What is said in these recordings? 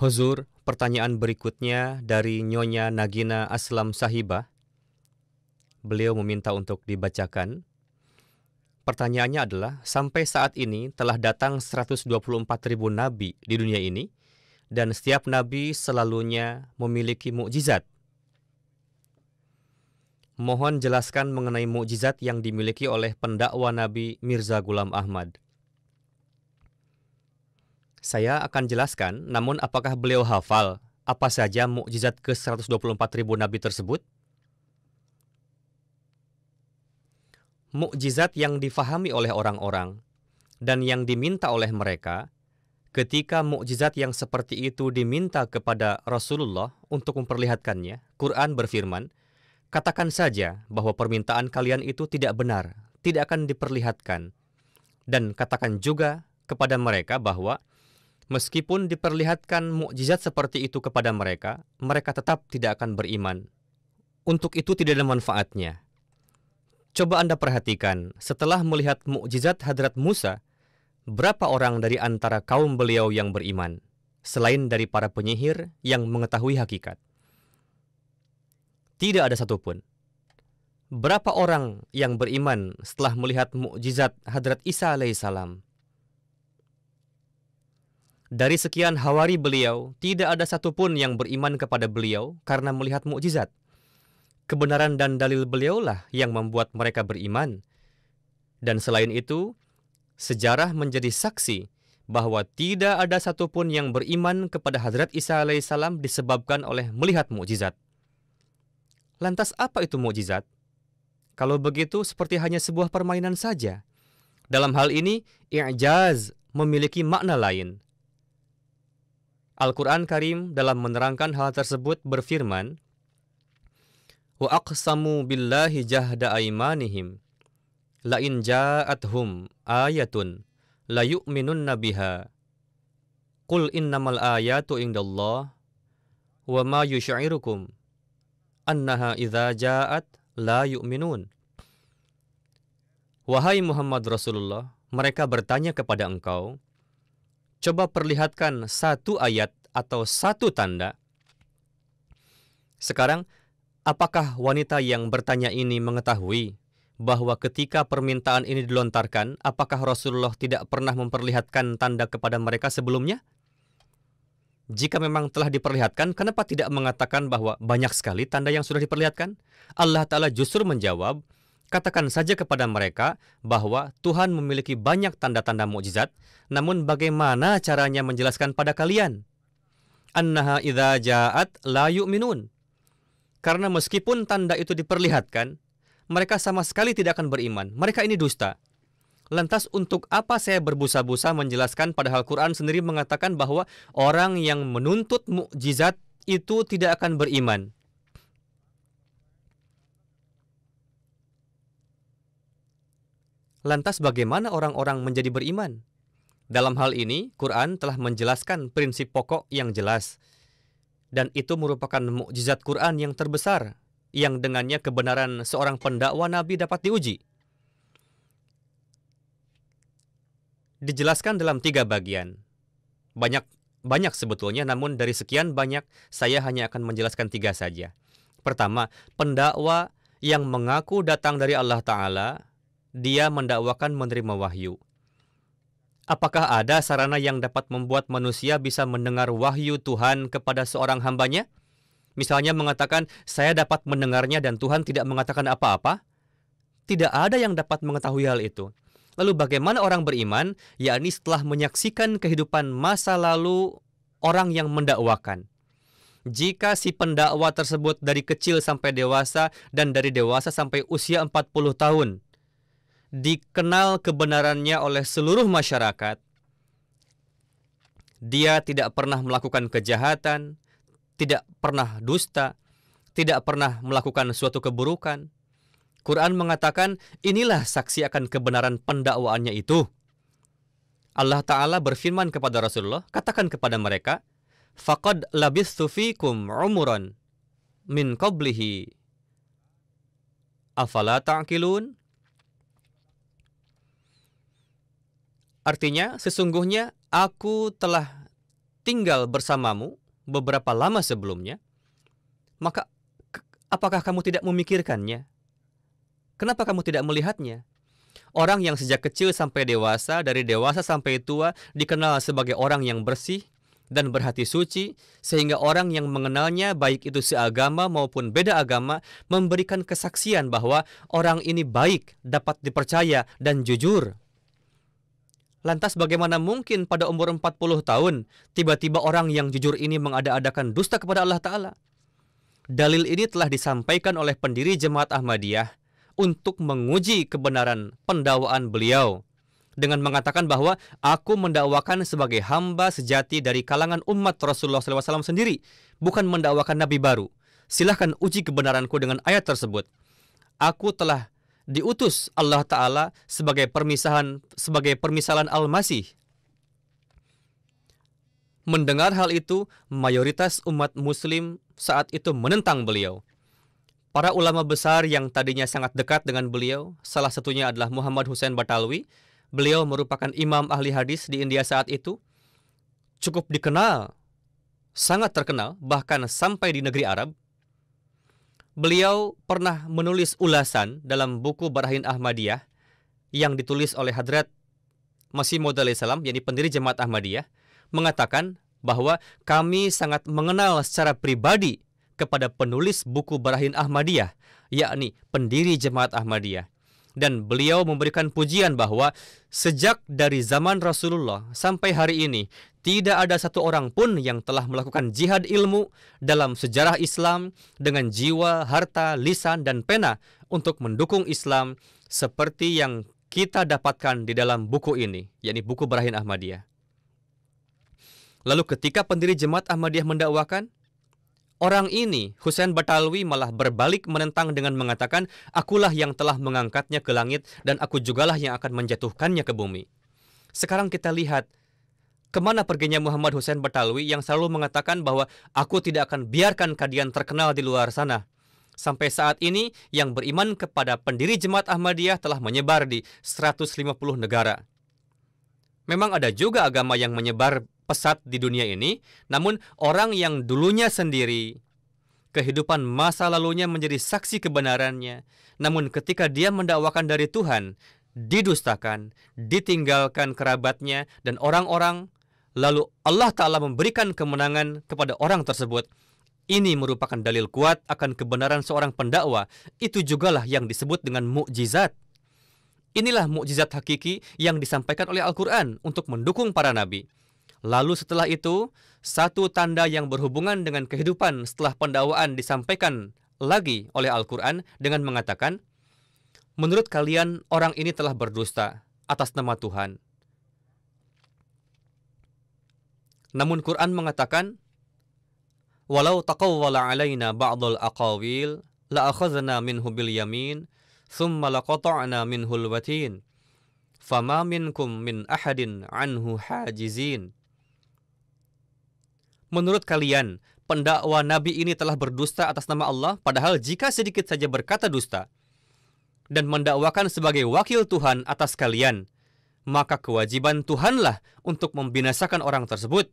Huzur, pertanyaan berikutnya dari Nyonya Nagina Aslam Sahibah. Beliau meminta untuk dibacakan. Pertanyaannya adalah, sampai saat ini telah datang 124.000 nabi di dunia ini, dan setiap nabi selalunya memiliki mukjizat. Mohon jelaskan mengenai mukjizat yang dimiliki oleh pendakwa Nabi Mirza Ghulam Ahmad. Saya akan jelaskan, namun apakah beliau hafal apa saja mukjizat ke-124.000 nabi tersebut? Mukjizat yang difahami oleh orang-orang dan yang diminta oleh mereka, ketika mukjizat yang seperti itu diminta kepada Rasulullah untuk memperlihatkannya, Quran berfirman, katakan saja bahwa permintaan kalian itu tidak benar, tidak akan diperlihatkan. Dan katakan juga kepada mereka bahwa meskipun diperlihatkan mukjizat seperti itu kepada mereka, mereka tetap tidak akan beriman. Untuk itu tidak ada manfaatnya. Coba Anda perhatikan, setelah melihat mukjizat Hadrat Musa, berapa orang dari antara kaum beliau yang beriman, selain dari para penyihir yang mengetahui hakikat? Tidak ada satupun. Berapa orang yang beriman setelah melihat mukjizat Hadrat Isa alaihissalam? Dari sekian hawari beliau, tidak ada satupun yang beriman kepada beliau karena melihat mukjizat. Kebenaran dan dalil beliaulah yang membuat mereka beriman. Dan selain itu, sejarah menjadi saksi bahwa tidak ada satupun yang beriman kepada Hadrat Isa alaihissalam disebabkan oleh melihat mukjizat. Lantas apa itu mukjizat? Kalau begitu seperti hanya sebuah permainan saja. Dalam hal ini, i'jaz memiliki makna lain. Al-Quran Karim dalam menerangkan hal tersebut berfirman, wa aqsamu billahi jahda aimanihim la in ja'athum ayatun la yu'minunna biha qul innamal ayatu indallah wa ma yusy'irukum annaha idza ja'at la yu'minun. Wahai Muhammad Rasulullah, mereka bertanya kepada engkau, coba perlihatkan satu ayat atau satu tanda. Sekarang, apakah wanita yang bertanya ini mengetahui bahwa ketika permintaan ini dilontarkan, apakah Rasulullah tidak pernah memperlihatkan tanda kepada mereka sebelumnya? Jika memang telah diperlihatkan, kenapa tidak mengatakan bahwa banyak sekali tanda yang sudah diperlihatkan? Allah Ta'ala justru menjawab, katakan saja kepada mereka bahwa Tuhan memiliki banyak tanda-tanda mukjizat, namun bagaimana caranya menjelaskan pada kalian? Annaha idza ja'at la yu'minun. Karena meskipun tanda itu diperlihatkan, mereka sama sekali tidak akan beriman. Mereka ini dusta. Lantas untuk apa saya berbusa-busa menjelaskan padahal Quran sendiri mengatakan bahwa orang yang menuntut mukjizat itu tidak akan beriman. Lantas bagaimana orang-orang menjadi beriman? Dalam hal ini, Quran telah menjelaskan prinsip pokok yang jelas. Dan itu merupakan mukjizat Quran yang terbesar, yang dengannya kebenaran seorang pendakwa Nabi dapat diuji. Dijelaskan dalam 3 bagian. Banyak sebetulnya, namun dari sekian banyak, saya hanya akan menjelaskan 3 saja. Pertama, pendakwa yang mengaku datang dari Allah Ta'ala, dia mendakwakan menerima wahyu. Apakah ada sarana yang dapat membuat manusia bisa mendengar wahyu Tuhan kepada seorang hambanya? Misalnya mengatakan, saya dapat mendengarnya dan Tuhan tidak mengatakan apa-apa? Tidak ada yang dapat mengetahui hal itu. Lalu bagaimana orang beriman? Yakni setelah menyaksikan kehidupan masa lalu orang yang mendakwakan. Jika si pendakwa tersebut dari kecil sampai dewasa dan dari dewasa sampai usia 40 tahun, dikenal kebenarannya oleh seluruh masyarakat, dia tidak pernah melakukan kejahatan, tidak pernah dusta, tidak pernah melakukan suatu keburukan. Quran mengatakan, inilah saksi akan kebenaran pendakwaannya itu. Allah Ta'ala berfirman kepada Rasulullah, katakan kepada mereka, faqad labithu fikum umuran min qablihi afala ta'qilun. Artinya, sesungguhnya aku telah tinggal bersamamu beberapa lama sebelumnya, maka apakah kamu tidak memikirkannya? Kenapa kamu tidak melihatnya? Orang yang sejak kecil sampai dewasa, dari dewasa sampai tua, dikenal sebagai orang yang bersih dan berhati suci, sehingga orang yang mengenalnya, baik itu seagama maupun beda agama, memberikan kesaksian bahwa orang ini baik, dapat dipercaya, dan jujur. Lantas bagaimana mungkin pada umur 40 tahun, tiba-tiba orang yang jujur ini mengada-adakan dusta kepada Allah Ta'ala? Dalil ini telah disampaikan oleh pendiri Jemaat Ahmadiyah untuk menguji kebenaran pendakwaan beliau dengan mengatakan bahwa aku mendakwakan sebagai hamba sejati dari kalangan umat Rasulullah SAW sendiri, bukan mendakwakan nabi baru. Silahkan uji kebenaranku dengan ayat tersebut. Aku telah diutus Allah Ta'ala sebagai permisalan Al-Masih. Mendengar hal itu, mayoritas umat muslim saat itu menentang beliau. Para ulama besar yang tadinya sangat dekat dengan beliau, salah satunya adalah Muhammad Hussein Batalwi. Beliau merupakan imam ahli hadis di India saat itu. Cukup dikenal, sangat terkenal, bahkan sampai di negeri Arab. Beliau pernah menulis ulasan dalam buku Barahin Ahmadiyah yang ditulis oleh Hadrat Masih Maud alaihissalam, yakni pendiri Jemaat Ahmadiyah, mengatakan bahwa kami sangat mengenal secara pribadi kepada penulis buku Barahin Ahmadiyah, yakni pendiri Jemaat Ahmadiyah. Dan beliau memberikan pujian bahwa sejak dari zaman Rasulullah sampai hari ini, tidak ada satu orang pun yang telah melakukan jihad ilmu dalam sejarah Islam dengan jiwa, harta, lisan, dan pena untuk mendukung Islam seperti yang kita dapatkan di dalam buku ini, yakni buku Barahin Ahmadiyah. Lalu ketika pendiri Jemaat Ahmadiyah mendakwakan, orang ini, Hussein Batalwi, malah berbalik menentang dengan mengatakan, akulah yang telah mengangkatnya ke langit dan aku jugalah yang akan menjatuhkannya ke bumi. Sekarang kita lihat, kemana perginya Muhammad Hussein Batalwi yang selalu mengatakan bahwa aku tidak akan biarkan kalian terkenal di luar sana. Sampai saat ini, yang beriman kepada pendiri Jemaat Ahmadiyah telah menyebar di 150 negara. Memang ada juga agama yang menyebar pesat di dunia ini, namun orang yang dulunya sendiri, kehidupan masa lalunya menjadi saksi kebenarannya, namun ketika dia mendakwakan dari Tuhan, didustakan, ditinggalkan kerabatnya dan orang-orang, lalu Allah Ta'ala memberikan kemenangan kepada orang tersebut. Ini merupakan dalil kuat akan kebenaran seorang pendakwa. Itu jugalah yang disebut dengan mukjizat. Inilah mukjizat hakiki yang disampaikan oleh Al-Quran untuk mendukung para nabi. Lalu setelah itu, satu tanda yang berhubungan dengan kehidupan setelah pendakwaan disampaikan lagi oleh Al-Quran dengan mengatakan, menurut kalian orang ini telah berdusta atas nama Tuhan. Namun Quran mengatakan, walau taqawwala alaina ba'dul aqawil la'akhadna minhu bil yamin thumma laqata'na minhul watin fama minkum min ahadin anhu hajizin. Menurut kalian, pendakwa nabi ini telah berdusta atas nama Allah, padahal jika sedikit saja berkata dusta dan mendakwakan sebagai wakil Tuhan atas kalian, maka kewajiban Tuhanlah untuk membinasakan orang tersebut.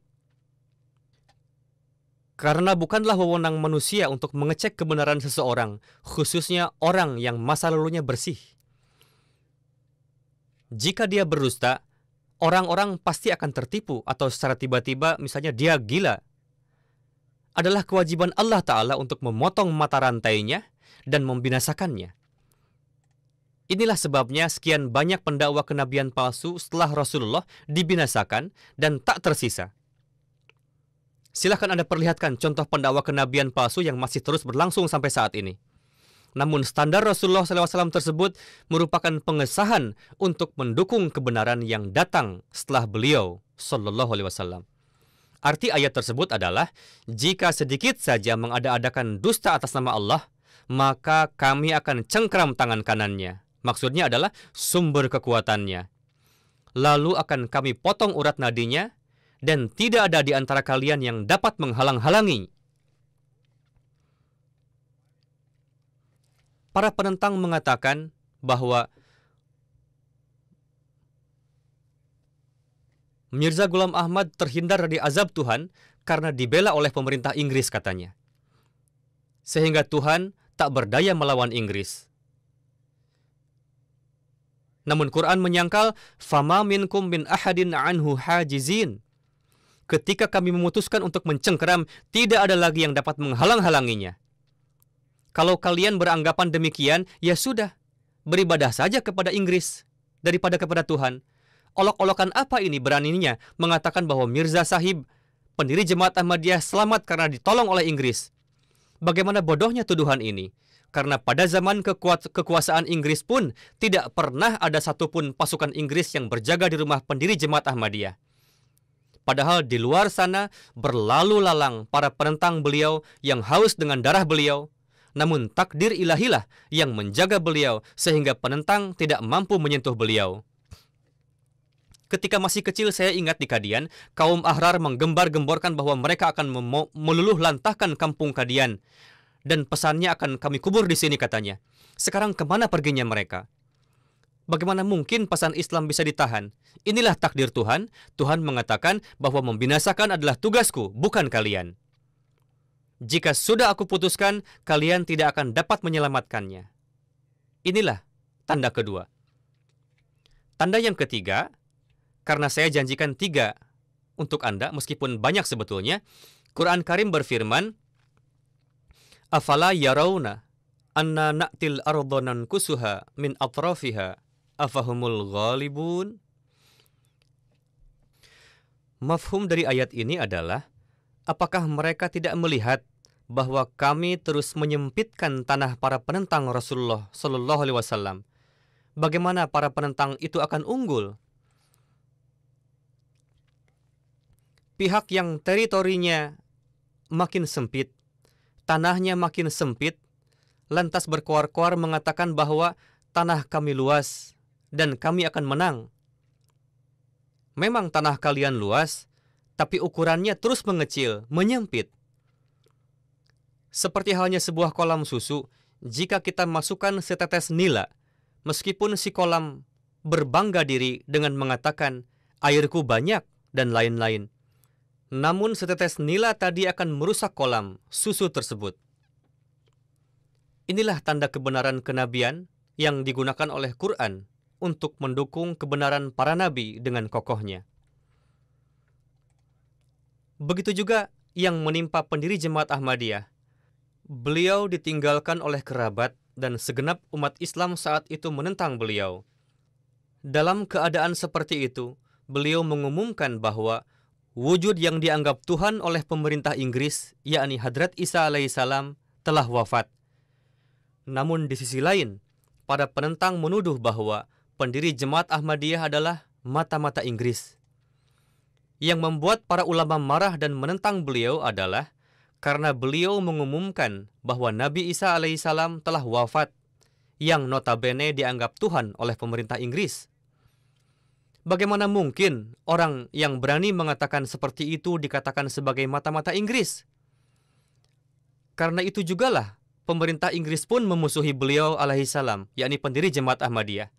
Karena bukanlah wewenang manusia untuk mengecek kebenaran seseorang, khususnya orang yang masa lalunya bersih. Jika dia berdusta, orang-orang pasti akan tertipu atau secara tiba-tiba misalnya dia gila. Adalah kewajiban Allah Ta'ala untuk memotong mata rantainya dan membinasakannya. Inilah sebabnya sekian banyak pendakwa kenabian palsu setelah Rasulullah dibinasakan dan tak tersisa. Silahkan Anda perlihatkan contoh pendakwa kenabian palsu yang masih terus berlangsung sampai saat ini. Namun standar Rasulullah SAW tersebut merupakan pengesahan untuk mendukung kebenaran yang datang setelah beliau Sallallahu Alaihi Wasallam. Arti ayat tersebut adalah, jika sedikit saja mengada-adakan dusta atas nama Allah, maka kami akan cengkram tangan kanannya. Maksudnya adalah sumber kekuatannya. Lalu akan kami potong urat nadinya, dan tidak ada di antara kalian yang dapat menghalang-halangi. Para penentang mengatakan bahwa Mirza Ghulam Ahmad terhindar dari azab Tuhan karena dibela oleh pemerintah Inggris katanya. Sehingga Tuhan tak berdaya melawan Inggris. Namun Quran menyangkal, "Fama minkum min ahadin anhu hajizin." Ketika kami memutuskan untuk mencengkeram, tidak ada lagi yang dapat menghalang-halanginya. Kalau kalian beranggapan demikian, ya sudah, beribadah saja kepada Inggris daripada kepada Tuhan. Olok-olokan apa ini beraninya mengatakan bahwa Mirza Sahib, pendiri Jemaat Ahmadiyah, selamat karena ditolong oleh Inggris? Bagaimana bodohnya tuduhan ini? Karena pada zaman kekuasaan Inggris pun tidak pernah ada satupun pasukan Inggris yang berjaga di rumah pendiri Jemaat Ahmadiyah. Padahal di luar sana berlalu lalang para penentang beliau yang haus dengan darah beliau. Namun takdir ilahilah yang menjaga beliau sehingga penentang tidak mampu menyentuh beliau. Ketika masih kecil saya ingat di Kadian, kaum Ahrar menggembar-gemborkan bahwa mereka akan meluluh lantahkan kampung Kadian. Dan pesannya akan kami kubur di sini katanya. Sekarang kemana perginya mereka? Bagaimana mungkin pesan Islam bisa ditahan? Inilah takdir Tuhan. Tuhan mengatakan bahwa membinasakan adalah tugasku, bukan kalian. Jika sudah aku putuskan, kalian tidak akan dapat menyelamatkannya. Inilah tanda kedua. Tanda yang ketiga, karena saya janjikan 3 untuk Anda, meskipun banyak sebetulnya, Quran Karim berfirman, "Afala yarawna anna na'til arda nankusuha min atrafiha afahumul ghalibun." Mafhum dari ayat ini adalah, apakah mereka tidak melihat bahwa kami terus menyempitkan tanah para penentang Rasulullah Shallallahu Alaihi Wasallam? Bagaimana para penentang itu akan unggul? Pihak yang teritorinya makin sempit, tanahnya makin sempit, lantas berkoar-koar mengatakan bahwa tanah kami luas dan kami akan menang. Memang tanah kalian luas, tapi ukurannya terus mengecil, menyempit. Seperti halnya sebuah kolam susu, jika kita masukkan setetes nila, meskipun si kolam berbangga diri dengan mengatakan, airku banyak, dan lain-lain. Namun setetes nila tadi akan merusak kolam susu tersebut. Inilah tanda kebenaran kenabian yang digunakan oleh Quran untuk mendukung kebenaran para nabi dengan kokohnya. Begitu juga yang menimpa pendiri Jemaat Ahmadiyah. Beliau ditinggalkan oleh kerabat dan segenap umat Islam saat itu menentang beliau. Dalam keadaan seperti itu, beliau mengumumkan bahwa wujud yang dianggap Tuhan oleh pemerintah Inggris, yakni Hadrat Isa alaihissalam, telah wafat. Namun di sisi lain, para penentang menuduh bahwa pendiri Jemaat Ahmadiyah adalah mata-mata Inggris. Yang membuat para ulama marah dan menentang beliau adalah karena beliau mengumumkan bahwa Nabi Isa alaihissalam telah wafat, yang notabene dianggap Tuhan oleh pemerintah Inggris. Bagaimana mungkin orang yang berani mengatakan seperti itu dikatakan sebagai mata-mata Inggris? Karena itu jugalah pemerintah Inggris pun memusuhi beliau alaihissalam, yakni pendiri Jemaat Ahmadiyah.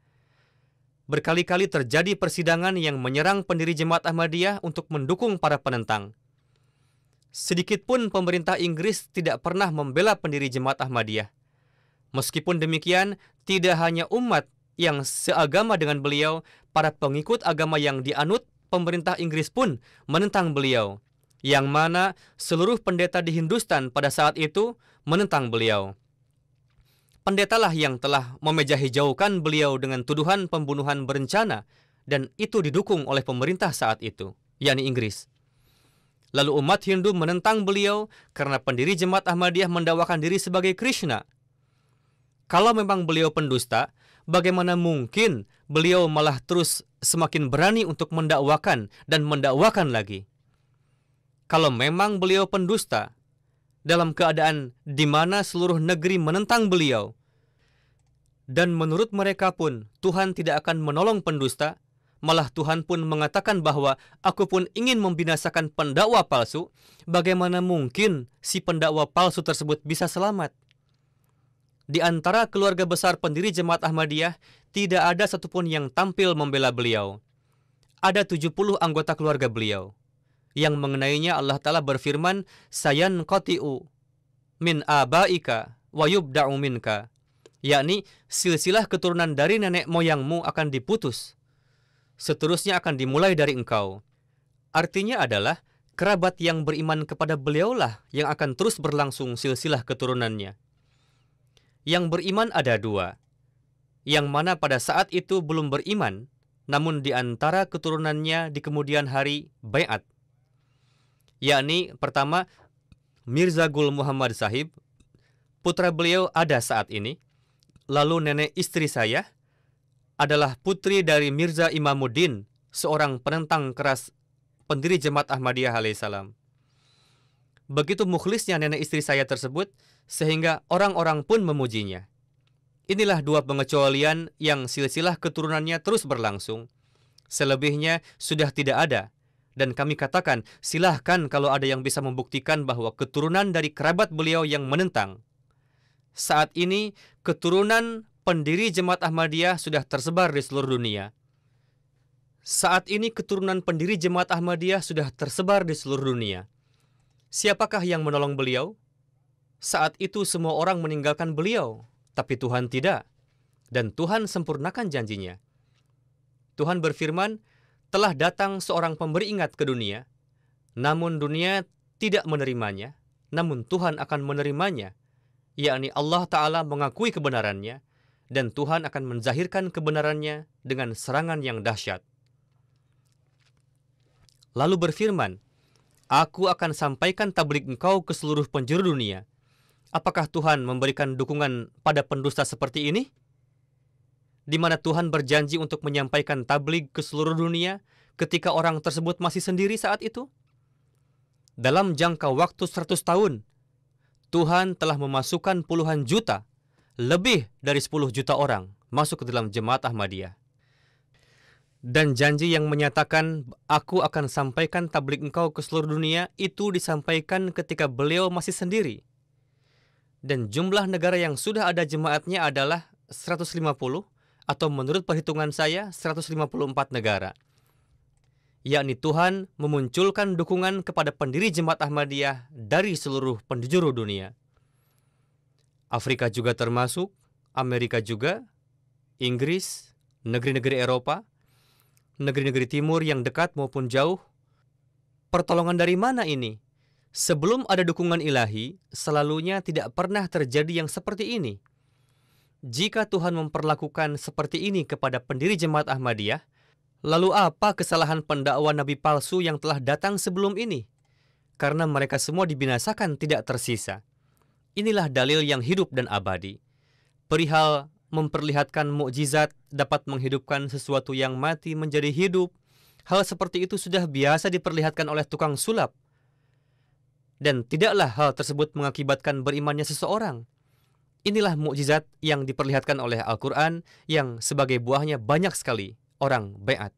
Berkali-kali terjadi persidangan yang menyerang pendiri Jemaat Ahmadiyah untuk mendukung para penentang. Sedikitpun pemerintah Inggris tidak pernah membela pendiri Jemaat Ahmadiyah. Meskipun demikian, tidak hanya umat yang seagama dengan beliau, para pengikut agama yang dianut pemerintah Inggris pun menentang beliau, yang mana seluruh pendeta di Hindustan pada saat itu menentang beliau. Pendetalah yang telah memejahijaukan beliau dengan tuduhan pembunuhan berencana, dan itu didukung oleh pemerintah saat itu, yakni Inggris. Lalu umat Hindu menentang beliau karena pendiri Jemaat Ahmadiyah mendakwakan diri sebagai Krishna. Kalau memang beliau pendusta, bagaimana mungkin beliau malah terus semakin berani untuk mendakwakan dan mendakwakan lagi? Kalau memang beliau pendusta, dalam keadaan di mana seluruh negeri menentang beliau, dan menurut mereka pun Tuhan tidak akan menolong pendusta, malah Tuhan pun mengatakan bahwa aku pun ingin membinasakan pendakwa palsu, bagaimana mungkin si pendakwa palsu tersebut bisa selamat? Di antara keluarga besar pendiri Jemaat Ahmadiyah, tidak ada satupun yang tampil membela beliau. ada 70 anggota keluarga beliau. Yang mengenainya Allah Ta'ala berfirman, Sayan qati'u min abaika wa yubda'u minka. Yakni silsilah keturunan dari nenek moyangmu akan diputus. Seterusnya akan dimulai dari engkau. Artinya adalah kerabat yang beriman kepada beliaulah yang akan terus berlangsung silsilah keturunannya. Yang beriman ada dua. Yang mana pada saat itu belum beriman, namun di antara keturunannya di kemudian hari baiat. Yakni pertama, Mirza Gul Muhammad Sahib, putra beliau ada saat ini. Lalu nenek istri saya adalah putri dari Mirza Imamuddin, seorang penentang keras pendiri Jemaat Ahmadiyah alaihissalam. Begitu mukhlisnya nenek istri saya tersebut, sehingga orang-orang pun memujinya. Inilah dua pengecualian yang silsilah keturunannya terus berlangsung. Selebihnya sudah tidak ada. Dan kami katakan, silahkan kalau ada yang bisa membuktikan bahwa keturunan dari kerabat beliau yang menentang. Saat ini, keturunan pendiri Jemaat Ahmadiyah sudah tersebar di seluruh dunia. Saat ini, keturunan pendiri Jemaat Ahmadiyah sudah tersebar di seluruh dunia. Siapakah yang menolong beliau? Saat itu semua orang meninggalkan beliau, tapi Tuhan tidak. Dan Tuhan sempurnakan janjinya. Tuhan berfirman, telah datang seorang pemberi ingat ke dunia, namun dunia tidak menerimanya, namun Tuhan akan menerimanya, yakni Allah Ta'ala mengakui kebenarannya, dan Tuhan akan menzahirkan kebenarannya dengan serangan yang dahsyat. Lalu berfirman, Aku akan sampaikan tabligh engkau ke seluruh penjuru dunia. Apakah Tuhan memberikan dukungan pada pendusta seperti ini? Di mana Tuhan berjanji untuk menyampaikan tabligh ke seluruh dunia ketika orang tersebut masih sendiri saat itu? Dalam jangka waktu 100 tahun, Tuhan telah memasukkan puluhan juta, lebih dari 10 juta orang masuk ke dalam Jemaat Ahmadiyah. Dan janji yang menyatakan, Aku akan sampaikan tabligh engkau ke seluruh dunia, itu disampaikan ketika beliau masih sendiri. Dan jumlah negara yang sudah ada jemaatnya adalah 150, atau menurut perhitungan saya 154 negara. Yakni Tuhan memunculkan dukungan kepada pendiri Jemaat Ahmadiyah dari seluruh penjuru dunia. Afrika juga termasuk, Amerika juga, Inggris, negeri-negeri Eropa, negeri-negeri timur yang dekat maupun jauh. Pertolongan dari mana ini? Sebelum ada dukungan ilahi, selalunya tidak pernah terjadi yang seperti ini. Jika Tuhan memperlakukan seperti ini kepada pendiri Jemaat Ahmadiyah, lalu apa kesalahan pendakwa nabi palsu yang telah datang sebelum ini? Karena mereka semua dibinasakan tidak tersisa. Inilah dalil yang hidup dan abadi. Perihal memperlihatkan mukjizat dapat menghidupkan sesuatu yang mati menjadi hidup. Hal seperti itu sudah biasa diperlihatkan oleh tukang sulap. Dan tidaklah hal tersebut mengakibatkan berimannya seseorang. Inilah mukjizat yang diperlihatkan oleh Al-Quran yang sebagai buahnya banyak sekali orang baiat.